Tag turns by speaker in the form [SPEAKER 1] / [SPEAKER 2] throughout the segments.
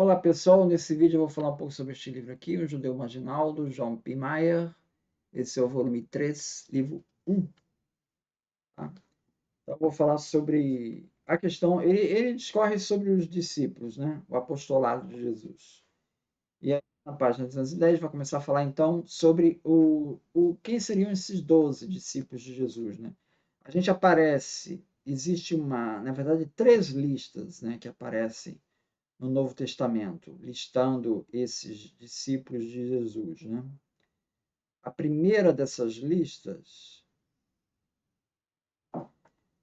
[SPEAKER 1] Olá pessoal, nesse vídeo eu vou falar um pouco sobre este livro aqui, O Judeu Marginal, do John P. Mayer. Esse é o volume 3, livro 1. Tá? Então eu vou falar sobre a questão, ele discorre sobre os discípulos, né? O apostolado de Jesus. E aí, na página 210, vai começar a falar então sobre quem seriam esses 12 discípulos de Jesus, né? A gente aparece, existe na verdade, três listas, né, que aparecem no Novo Testamento, listando esses discípulos de Jesus, né? A primeira dessas listas,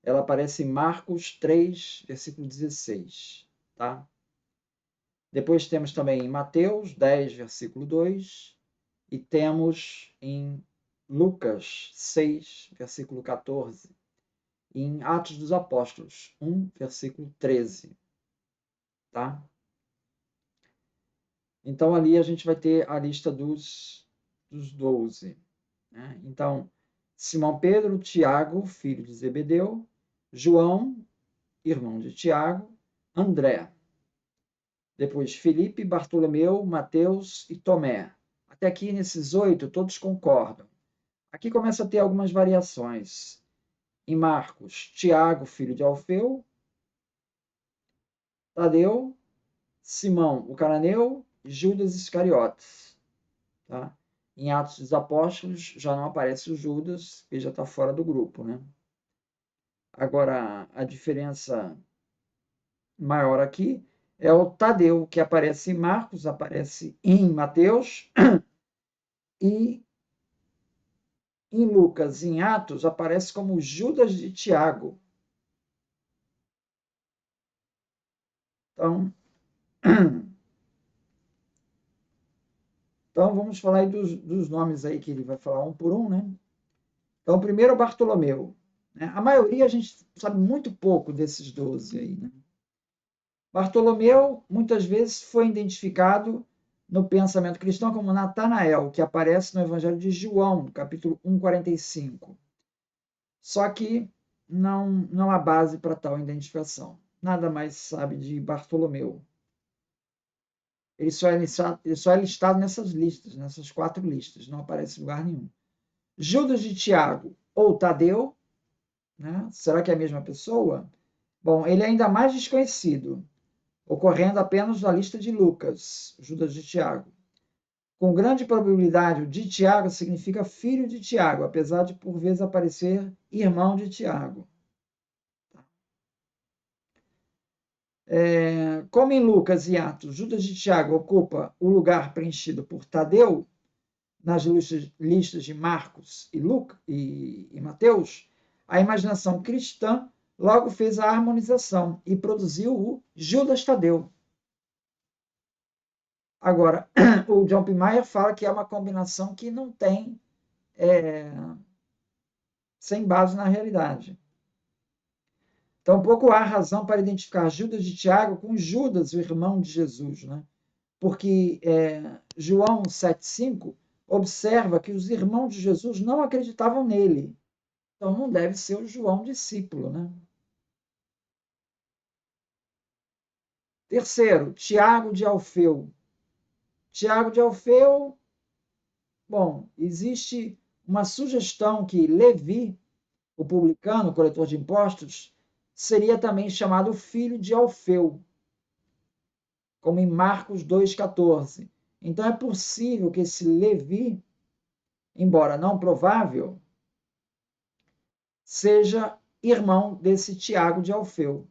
[SPEAKER 1] ela aparece em Marcos 3, versículo 16, tá? Depois temos também em Mateus 10, versículo 2, e temos em Lucas 6, versículo 14, e em Atos dos Apóstolos 1, versículo 13, tá? Então ali a gente vai ter a lista dos 12. Né? Então, Simão Pedro, Tiago, filho de Zebedeu, João, irmão de Tiago, André. Depois Felipe, Bartolomeu, Mateus e Tomé. Até aqui, nesses 8, todos concordam. Aqui começa a ter algumas variações. Em Marcos, Tiago, filho de Alfeu, Tadeu, Simão, o cananeu, Judas Iscariotes. Tá? Em Atos dos Apóstolos já não aparece o Judas, ele já está fora do grupo. Né? Agora, a diferença maior aqui é o Tadeu, que aparece em Marcos, aparece em Mateus, e em Lucas, em Atos, aparece como Judas de Tiago. Então, então vamos falar aí dos nomes aí que ele vai falar um por um, né? Então, primeiro Bartolomeu. Né? A maioria a gente sabe muito pouco desses 12 aí, né? Bartolomeu, muitas vezes, foi identificado no pensamento cristão como Natanael, que aparece no Evangelho de João, capítulo 1,45. Só que não há base para tal identificação. Nada mais se sabe de Bartolomeu. Ele só é listado nessas listas, nessas 4 listas, não aparece em lugar nenhum. Judas de Tiago ou Tadeu, né? Será que é a mesma pessoa? Bom, ele é ainda mais desconhecido, ocorrendo apenas na lista de Lucas, Judas de Tiago. Com grande probabilidade, o de Tiago significa filho de Tiago, apesar de por vezes aparecer irmão de Tiago. Como em Lucas e Atos, Judas de Tiago ocupa o lugar preenchido por Tadeu nas listas de Marcos e Mateus, a imaginação cristã logo fez a harmonização e produziu o Judas Tadeu. Agora, o John P. Mayer fala que é uma combinação que não tem sem base na realidade. Tampouco há razão para identificar Judas de Tiago com Judas, o irmão de Jesus, né? Porque João 7,5 observa que os irmãos de Jesus não acreditavam nele. Então não deve ser o João discípulo, né? Terceiro, Tiago de Alfeu. Tiago de Alfeu, bom, existe uma sugestão que Levi, o publicano, o coletor de impostos, seria também chamado filho de Alfeu, como em Marcos 2,14. Então é possível que esse Levi, embora não provável, seja irmão desse Tiago de Alfeu.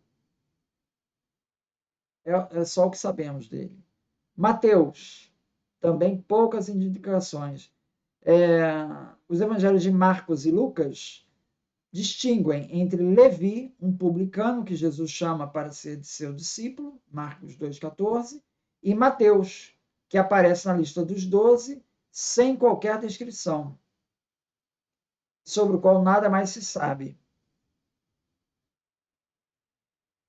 [SPEAKER 1] É só o que sabemos dele. Mateus, também poucas indicações. Os evangelhos de Marcos e Lucas distinguem entre Levi, um publicano que Jesus chama para ser seu discípulo, Marcos 2,14, e Mateus, que aparece na lista dos 12, sem qualquer descrição, sobre o qual nada mais se sabe.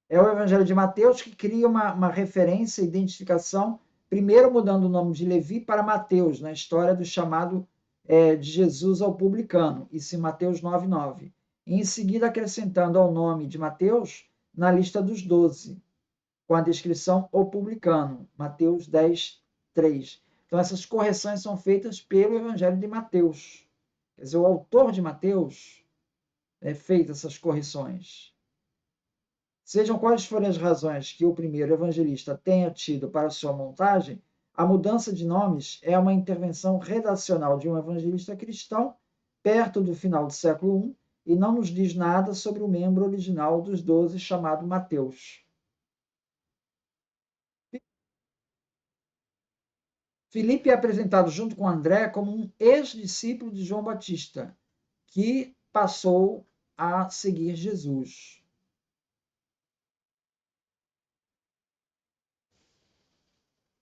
[SPEAKER 1] É o Evangelho de Mateus que cria uma referência, identificação, primeiro mudando o nome de Levi para Mateus, na história do chamado de Jesus ao publicano, isso em Mateus 9,9. E em seguida acrescentando ao nome de Mateus na lista dos 12. com a descrição o publicano, Mateus 10, 3. Então, essas correções são feitas pelo Evangelho de Mateus. Quer dizer, o autor de Mateus fez essas correções. Sejam quais forem as razões que o primeiro evangelista tenha tido para sua montagem, a mudança de nomes é uma intervenção redacional de um evangelista cristão perto do final do século I e não nos diz nada sobre o membro original dos 12 chamado Mateus. Filipe é apresentado junto com André como um ex-discípulo de João Batista, que passou a seguir Jesus.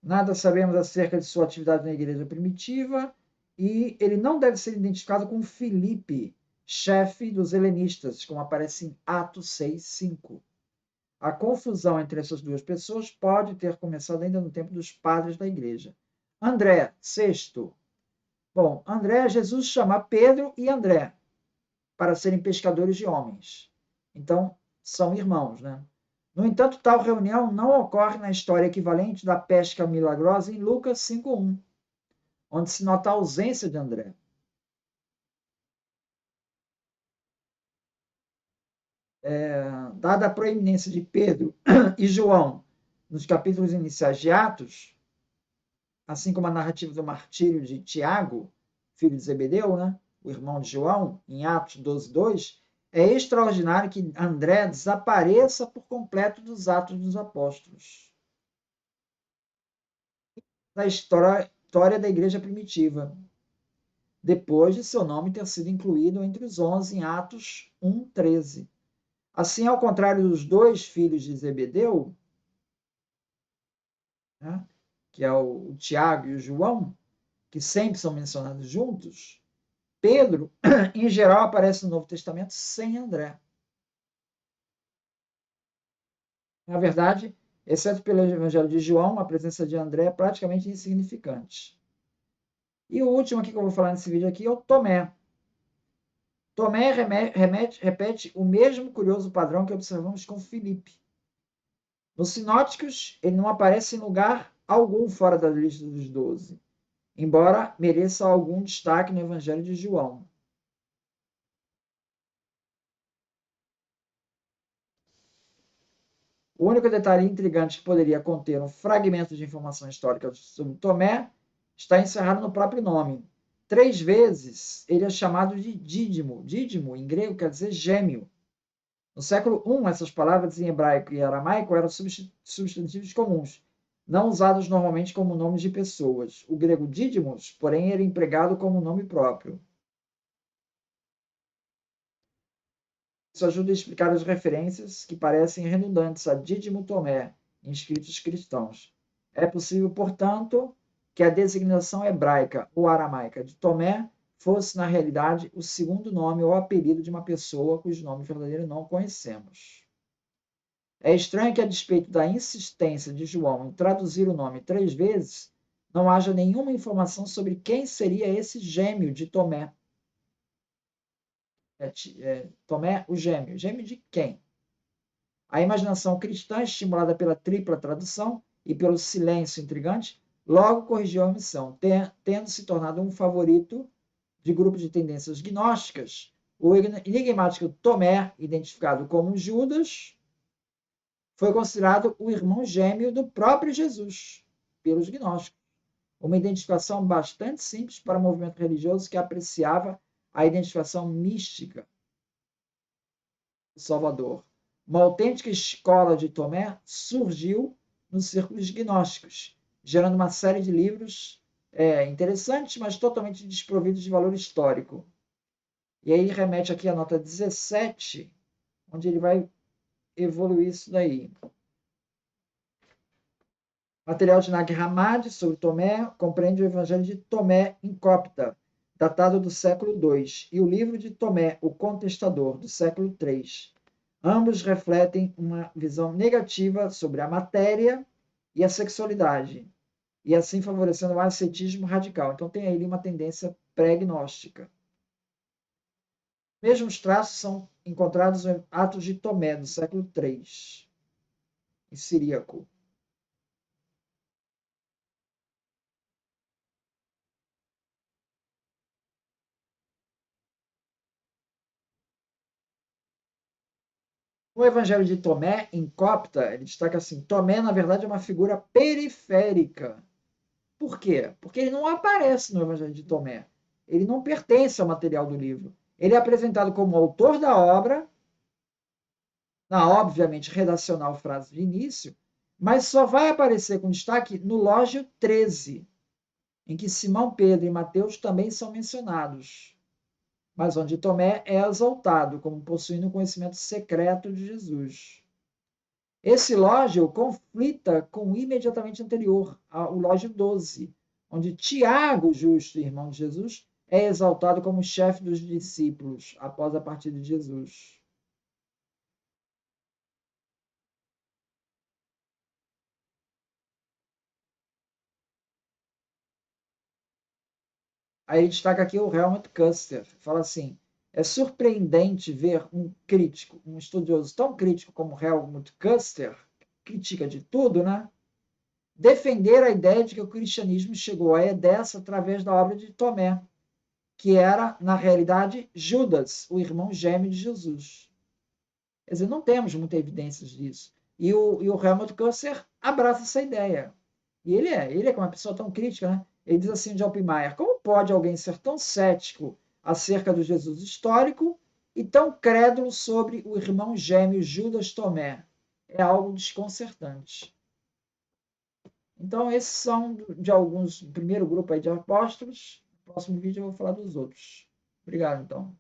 [SPEAKER 1] Nada sabemos acerca de sua atividade na igreja primitiva e ele não deve ser identificado com Filipe, chefe dos helenistas, como aparece em Atos 6:5. A confusão entre essas duas pessoas pode ter começado ainda no tempo dos padres da igreja. André, sexto. Bom, André, Jesus chama Pedro e André para serem pescadores de homens. Então, são irmãos, né? No entanto, tal reunião não ocorre na história equivalente da pesca milagrosa em Lucas 5:1, onde se nota a ausência de André. Dada a proeminência de Pedro e João nos capítulos iniciais de Atos, assim como a narrativa do martírio de Tiago, filho de Zebedeu, né? O irmão de João, em Atos 12:2, é extraordinário que André desapareça por completo dos Atos dos Apóstolos, da história da igreja primitiva, depois de seu nome ter sido incluído entre os 11 em Atos 1:13. Assim, ao contrário dos dois filhos de Zebedeu, né, que é o Tiago e o João, que sempre são mencionados juntos, Pedro, em geral, aparece no Novo Testamento sem André. Na verdade, exceto pelo Evangelho de João, a presença de André é praticamente insignificante. E o último aqui que eu vou falar nesse vídeo aqui é o Tomé. Tomé repete o mesmo curioso padrão que observamos com Filipe. Nos sinóticos, ele não aparece em lugar algum fora da lista dos 12, embora mereça algum destaque no Evangelho de João. O único detalhe intrigante que poderia conter um fragmento de informação histórica sobre Tomé está encerrado no próprio nome. 3 vezes ele é chamado de Dídimo. Dídimo, em grego, quer dizer gêmeo. No século I, essas palavras em hebraico e aramaico eram substantivos comuns, não usados normalmente como nomes de pessoas. O grego Dídimos, porém, era empregado como nome próprio. Isso ajuda a explicar as referências que parecem redundantes a Dídimo Tomé em escritos cristãos. É possível, portanto, que a designação hebraica ou aramaica de Tomé fosse, na realidade, o segundo nome ou apelido de uma pessoa cujo nome verdadeiro não conhecemos. É estranho que, a despeito da insistência de João em traduzir o nome 3 vezes, não haja nenhuma informação sobre quem seria esse gêmeo de Tomé. Tomé, o gêmeo. Gêmeo de quem? A imaginação cristã, estimulada pela tripla tradução e pelo silêncio intrigante, logo corrigiu a omissão, tendo se tornado um favorito de grupo de tendências gnósticas. O enigmático Tomé, identificado como Judas, foi considerado o irmão gêmeo do próprio Jesus, pelos gnósticos. Uma identificação bastante simples para o movimento religioso que apreciava a identificação mística do Salvador. Uma autêntica escola de Tomé surgiu nos círculos gnósticos, gerando uma série de livros interessantes, mas totalmente desprovidos de valor histórico. E aí remete aqui à nota 17, onde ele vai evoluir isso daí. Material de Nag Hammadi sobre Tomé compreende o Evangelho de Tomé em cópita, datado do século II, e o livro de Tomé, o Contestador, do século III. Ambos refletem uma visão negativa sobre a matéria e a sexualidade, e assim favorecendo o ascetismo radical. Então tem aí uma tendência pré-gnóstica. Mesmos traços são encontrados em Atos de Tomé, do século III. em siríaco. No Evangelho de Tomé, em copta, ele destaca assim: Tomé, na verdade, é uma figura periférica. Por quê? Porque ele não aparece no Evangelho de Tomé. Ele não pertence ao material do livro. Ele é apresentado como autor da obra, na obviamente redacional frase de início, mas só vai aparecer com destaque no Lógio 13, em que Simão Pedro e Mateus também são mencionados, mas onde Tomé é exaltado como possuindo o conhecimento secreto de Jesus. Esse lógio conflita com o imediatamente anterior, o lógio 12, onde Tiago, justo irmão de Jesus, é exaltado como chefe dos discípulos após a partida de Jesus. Aí ele destaca aqui o Helmut Custer, fala assim: é surpreendente ver um crítico, um estudioso tão crítico como Helmut Custer, critica de tudo, né? Defender a ideia de que o cristianismo chegou a Edessa através da obra de Tomé, que era, na realidade, Judas, o irmão gêmeo de Jesus. Quer dizer, não temos muitas evidências disso. E o Helmut Custer abraça essa ideia. E ele é uma pessoa tão crítica, né? Ele diz assim de Oppenheimer: como pode alguém ser tão cético acerca do Jesus histórico e tão crédulo sobre o irmão gêmeo Judas Tomé? É algo desconcertante. Então, esses são de alguns, primeiro grupo aí de apóstolos. No próximo vídeo eu vou falar dos outros. Obrigado, então.